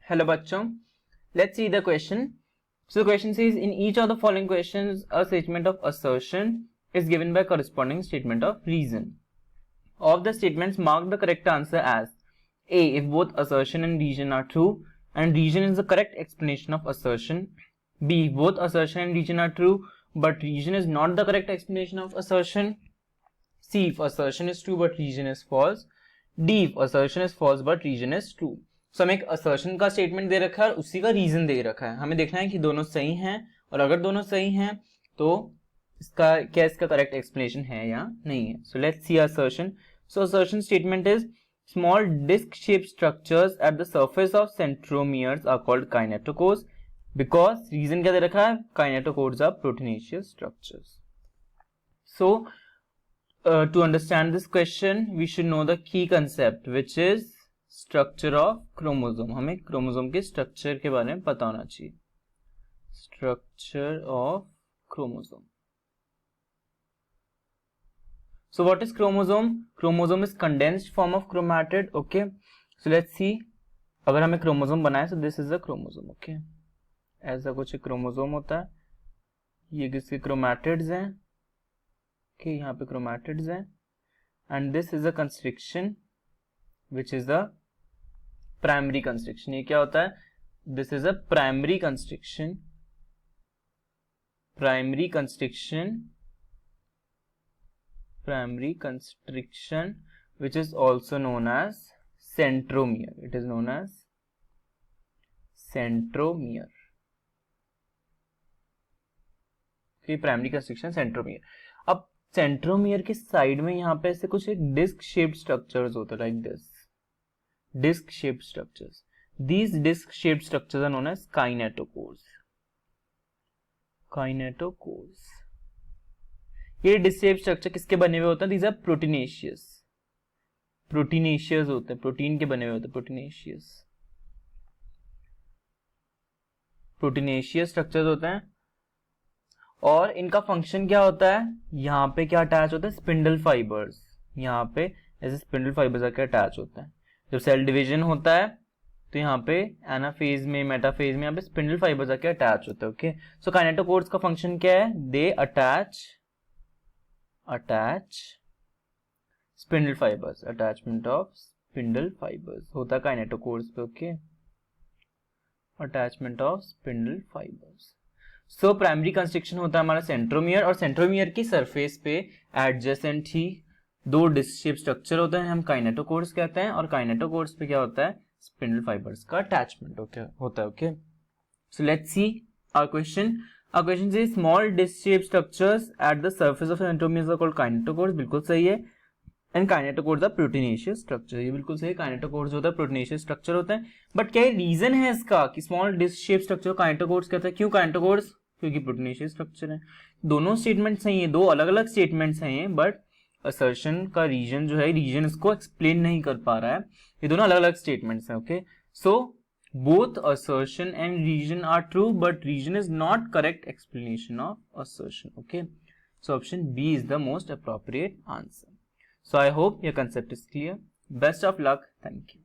Hello बच्चों, let's see the question. So the question says in each of the following questions a statement of assertion is given by corresponding statement of reason. Of the statements mark the correct answer as A. If both assertion and reason are true and reason is the correct explanation of assertion. B. If both assertion and reason are true but reason is not the correct explanation of assertion. C. If assertion is true but reason is false. D. If assertion is false but reason is true. So हमें एक assertion का statement दे रखा है और उसी का reason दे रखा है. हमें देखना है कि दोनों सही हैं और अगर दोनों सही हैं तो इसका करेक्ट एक्सप्लेनेशन है या नहीं है. So let's see assertion. So assertion statement is small disc shape structures at the surface of centromeres are called kinetochores because reason क्या दे रखा है, kinetochores are proteinaceous structures. So to understand this question we should know the key concept which is structure of chromosome. हमें chromosome के structure के बारे में पता होना चाहिए. Structure of chromosome. So what is chromosome? Chromosome is condensed form of chromatid. Okay, so let's see. अगर हमें क्रोमोसोम बनाए so this is a chromosome. Okay, ऐसा कुछ क्रोमोसोम होता है. ये किसके क्रोमैटिड्स हैं. Okay, यहाँ पे chromatids हैं and this is a constriction which is the primary constriction. ये क्या होता है? This is a primary constriction. Primary constriction which is also known as centromere. It is known as centromere. Okay, primary constriction centromere. अब centromere के side में यहाँ पे ऐसे कुछ एक डिस्क शेप्ड स्ट्रक्चर्स होते हैं like this. Disc shaped structures. These disc shaped structures are known as kinetochores. Kinetochores. ये डिस्क शेप्ड स्ट्रक्चर किसके बने हुए होते हैं? These are proteinaceous. प्रोटीनेशियस होते हैं, प्रोटीन के बने हुए होते हैं. प्रोटीनेशियस. प्रोटीनेशियस स्ट्रक्चर्स होते हैं और इनका फंक्शन क्या होता है? यहाँ पे क्या अटैच होता है? Spindle fibres. यहाँ पे ऐसे स्पिंडल फाइबर्स आके अटैच होता है. जब सेल डिवीजन होता है तो यहाँ पे एनाफेज में, मेटाफेज में यहाँ पे स्पिंडल फाइबर्स आके अटैच होता है. ओके, सो काइनेटोकोर्स का फंक्शन क्या है? दे attach spindle fibres. Attachment of spindle fibres होता है काइनेटोकोर्स पे. Okay, attachment of spindle fibres. So primary constriction होता है हमारा सेंट्रोमियर और सेंट्रोमियर की सरफेस पे एडजेसेंट ही दो डिस्क शेप स्ट्रक्चर होते हैं, हम काइनेटोकोर्स कहते हैं. और काइनेटोकोर्स पे क्या होता है? स्पिंडल फाइबर्स का अटैचमेंट होता है. Okay, so let's see our question. Our question is small disc shape structures at the surface of centromeres are called kinetochores. बिल्कुल सही है. And kinetochores are proteinaceous structure. ये बिल्कुल सही है. काइनेटोकोर्स होता है प्रोटीनेशियस स्ट्रक्चर होता है. बट क्या रीजन है इसका कि small disc shape structure kinetochores कहते हैं? क्यों काइनेटोकोर्स? क्योंकि प्रोटीनेशियस स्ट्रक्चर है. दोनों स्टेटमेंट्स हैं, ये दो अलग अलग स्टेटमेंट्स हैं ये, बट असर्शन का रीजन जो है, रीजन इसको एक्सप्लेन नहीं कर पा रहा है. ये दोनों अलग अलग स्टेटमेंट्स हैं. Okay, so both assertion and reason are true but reason is not correct explanation of assertion. Okay, so option B is the most appropriate answer. So I hope your concept is clear. Best of luck. Thank you.